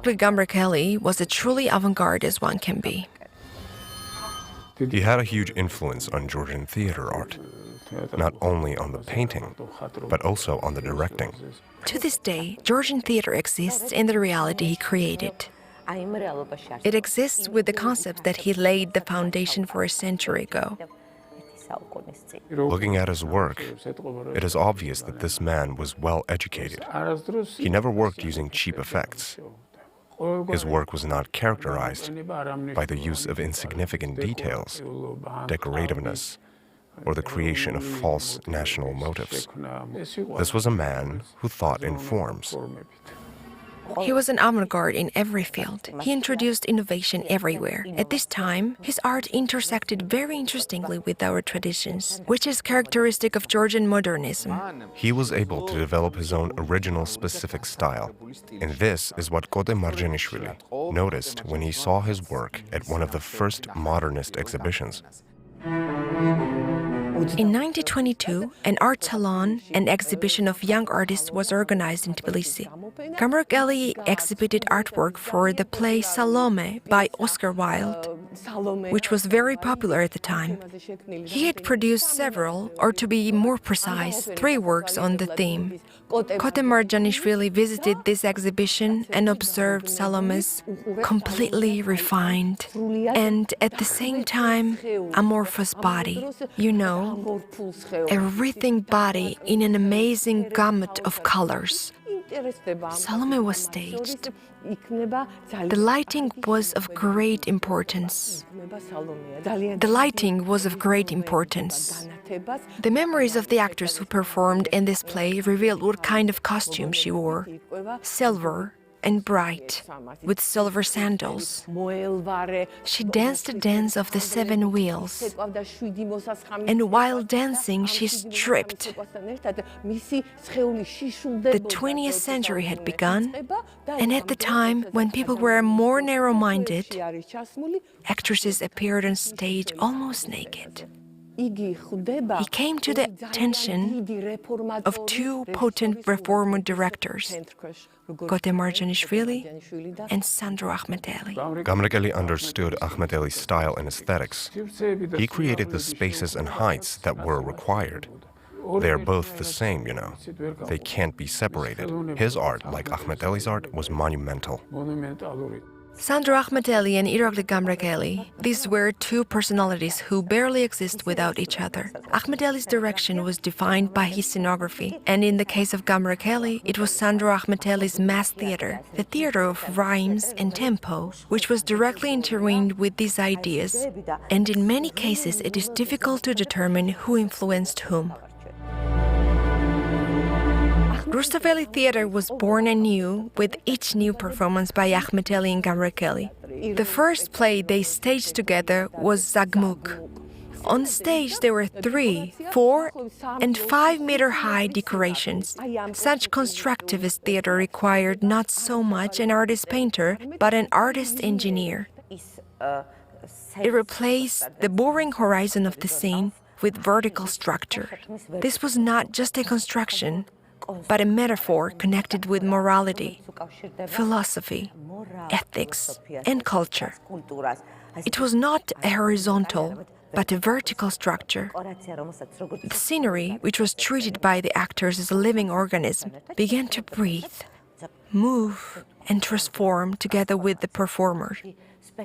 Irakli Gamrekeli was as truly avant-garde as one can be. He had a huge influence on Georgian theater art, not only on the painting, but also on the directing. To this day, Georgian theater exists in the reality he created. It exists with the concept that he laid the foundation for a century ago. Looking at his work, it is obvious that this man was well educated. He never worked using cheap effects. His work was not characterized by the use of insignificant details, decorativeness, or the creation of false national motives. This was a man who thought in forms. He was an avant-garde in every field. He introduced innovation everywhere. At this time, his art intersected very interestingly with our traditions, which is characteristic of Georgian modernism. He was able to develop his own original specific style, and this is what Kote Marjanishvili noticed when he saw his work at one of the first modernist exhibitions. In 1922, an art salon and exhibition of young artists was organized in Tbilisi. Gamrekeli exhibited artwork for the play Salome by Oscar Wilde, which was very popular at the time. He had produced several, or to be more precise, 3 works on the theme. Kote Marjanishvili visited this exhibition and observed Salome's completely refined and at the same time amorphous body. You know, a writhing body in an amazing gamut of colors. Salome was staged. The lighting was of great importance. The memories of the actress who performed in this play revealed what kind of costume she wore. Silver and bright, with silver sandals. She danced the dance of the 7 wheels. And while dancing, she stripped. The 20th century had begun, and at the time when people were more narrow-minded, actresses appeared on stage almost naked. He came to the attention of 2 potent reformer directors, Kote Marjanishvili and Sandro Akhmeteli. Gamrekeli understood Akhmeteli's style and aesthetics. He created the spaces and heights that were required. They are both the same, you know. They can't be separated. His art, like Akhmeteli's art, was monumental. Sandro Akhmeteli and Irakli Gamrekeli, these were 2 personalities who barely exist without each other. Akhmeteli's direction was defined by his scenography, and in the case of Gamrekeli, it was Sandro Akhmeteli's mass theater, the theater of rhymes and tempo, which was directly intertwined with these ideas, and in many cases it is difficult to determine who influenced whom. Rustaveli Theatre was born anew with each new performance by Akhmeteli and Gamrekeli. The first play they staged together was Zagmuk. On stage there were 3, 4, and 5-meter high decorations. Such constructivist theatre required not so much an artist-painter, but an artist-engineer. It replaced the boring horizon of the scene with vertical structure. This was not just a construction, but a metaphor connected with morality, philosophy, ethics, and culture. It was not a horizontal, but a vertical structure. The scenery, which was treated by the actors as a living organism, began to breathe, move, and transform together with the performer.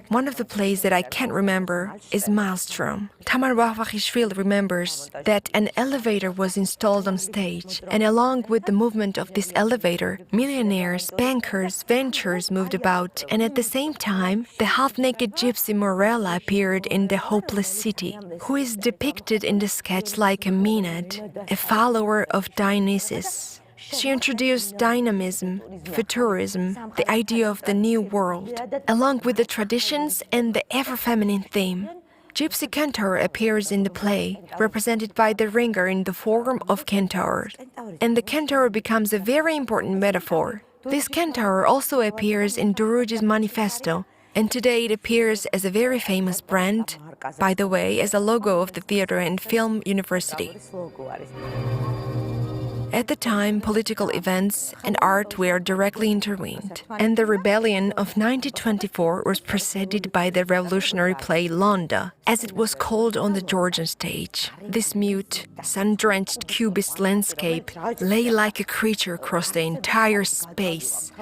One of the plays that I can't remember is Maelstrom. Tamar remembers that an elevator was installed on stage, and along with the movement of this elevator, millionaires, bankers, ventures moved about, and at the same time, the half-naked gypsy Morella appeared in the hopeless city, who is depicted in the sketch like a Maenad, a follower of Dionysus. She introduced dynamism, futurism, the idea of the new world, along with the traditions and the ever-feminine theme. Gypsy Centaur appears in the play, represented by the ringer in the form of Centaur, and the Centaur becomes a very important metaphor. This Centaur also appears in Duruji's manifesto, and today it appears as a very famous brand, by the way, as a logo of the Theatre and Film University. At the time, political events and art were directly intertwined, and the rebellion of 1924 was preceded by the revolutionary play Londa, as it was called on the Georgian stage. This mute, sun-drenched cubist landscape lay like a creature across the entire space,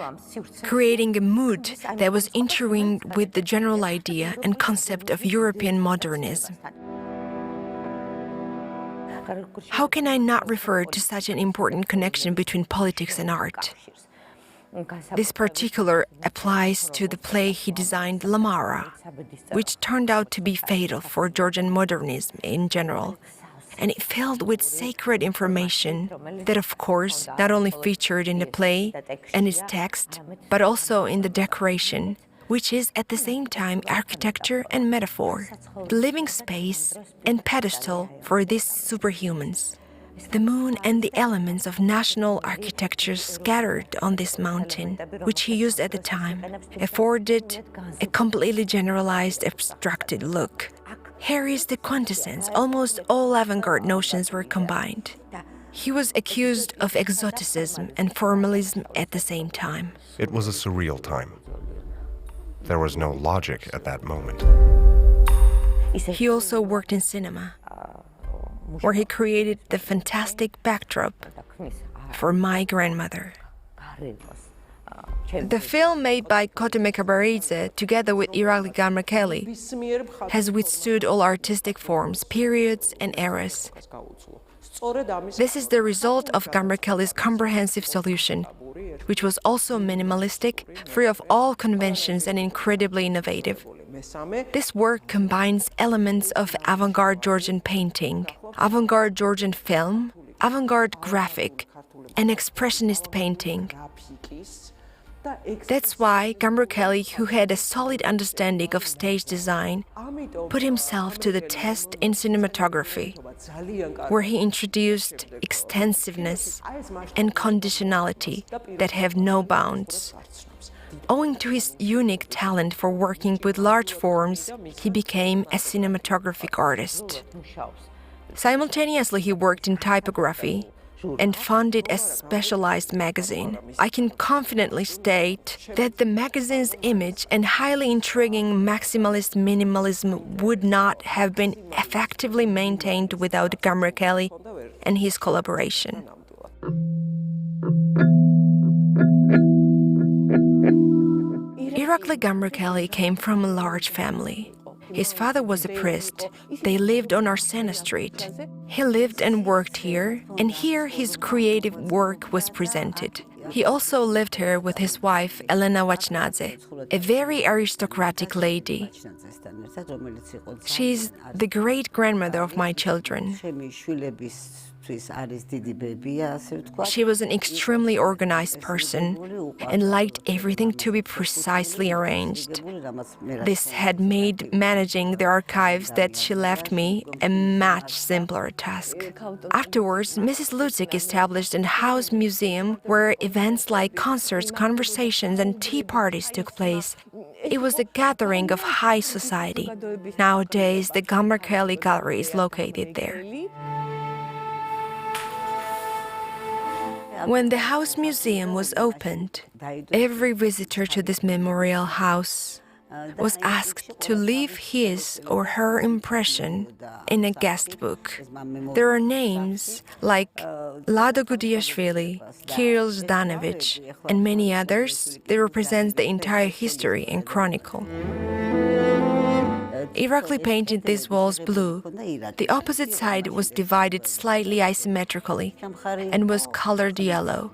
creating a mood that was intertwined with the general idea and concept of European modernism. How can I not refer to such an important connection between politics and art? This particular applies to the play he designed, Lamara, which turned out to be fatal for Georgian modernism in general, and it filled with sacred information that, of course, not only featured in the play and its text, but also in the decoration, which is at the same time architecture and metaphor, the living space and pedestal for these superhumans. The moon and the elements of national architecture scattered on this mountain, which he used at the time, afforded a completely generalized, abstracted look. Here is the quintessence. Almost all avant-garde notions were combined. He was accused of exoticism and formalism at the same time. It was a surreal time. There was no logic at that moment. He also worked in cinema, where he created the fantastic backdrop for My Grandmother. The film made by Kote Marjanishvili, together with Irakli Gamrekeli, has withstood all artistic forms, periods, and eras. This is the result of Gamrekeli's comprehensive solution, which was also minimalistic, free of all conventions and incredibly innovative. This work combines elements of avant-garde Georgian painting, avant-garde Georgian film, avant-garde graphic, and expressionist painting. That's why Gamrekeli, who had a solid understanding of stage design, put himself to the test in cinematography, where he introduced extensiveness and conditionality that have no bounds. Owing to his unique talent for working with large forms, he became a cinematographic artist. Simultaneously, he worked in typography and founded a specialized magazine. I can confidently state that the magazine's image and highly intriguing maximalist minimalism would not have been effectively maintained without Gamrekeli and his collaboration. Irakli Gamrekeli came from a large family. His father was a priest. They lived on Arsena Street. He lived and worked here, and here his creative work was presented. He also lived here with his wife, Elena Vachnadze, a very aristocratic lady. She's the great-grandmother of my children. She was an extremely organized person and liked everything to be precisely arranged. This had made managing the archives that she left me a much simpler task. Afterwards, Mrs. Lutzik established a house museum where events like concerts, conversations, and tea parties took place. It was a gathering of high society. Nowadays, the Gamrekeli Gallery is located there. When the house museum was opened, every visitor to this memorial house was asked to leave his or her impression in a guest book. There are names like Lado Gudiashvili, Kirill Zdanovich, and many others that represent the entire history and chronicle. Irakli painted these walls blue. The opposite side was divided slightly asymmetrically and was colored yellow.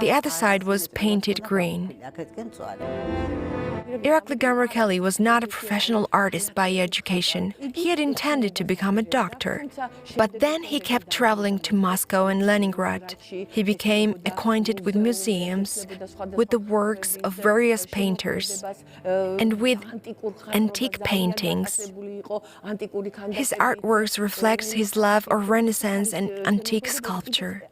The other side was painted green. Irakli Gamrekeli was not a professional artist by education. He had intended to become a doctor. But then he kept traveling to Moscow and Leningrad. He became acquainted with museums, with the works of various painters, and with antique paintings. His artworks reflect his love of Renaissance and antique sculpture.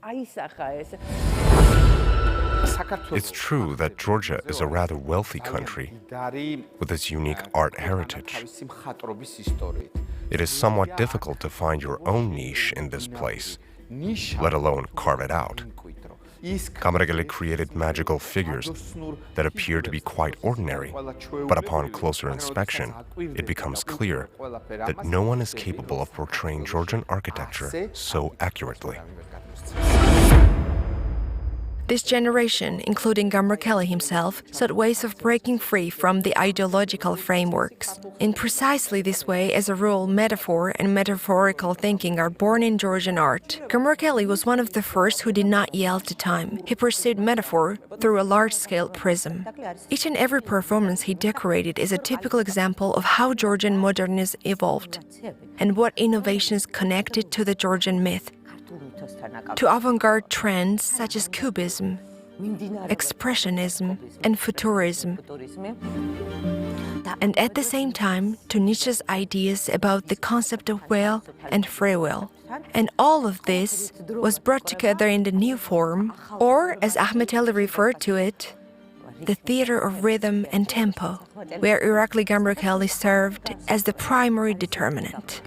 It's true that Georgia is a rather wealthy country with its unique art heritage. It is somewhat difficult to find your own niche in this place, let alone carve it out. Gamrekeli created magical figures that appear to be quite ordinary, but upon closer inspection, it becomes clear that no one is capable of portraying Georgian architecture so accurately. This generation, including Gamrekeli himself, sought ways of breaking free from the ideological frameworks. In precisely this way, as a rule, metaphor and metaphorical thinking are born in Georgian art. Gamrekeli was one of the first who did not yield to time. He pursued metaphor through a large-scale prism. Each and every performance he decorated is a typical example of how Georgian modernism evolved and what innovations connected to the Georgian myth, to avant-garde trends such as Cubism, Expressionism, and Futurism, and at the same time to Nietzsche's ideas about the concept of will and free will. And all of this was brought together in the new form, or as Akhmeteli referred to it, the theater of rhythm and tempo, where Irakli Gamrekeli served as the primary determinant.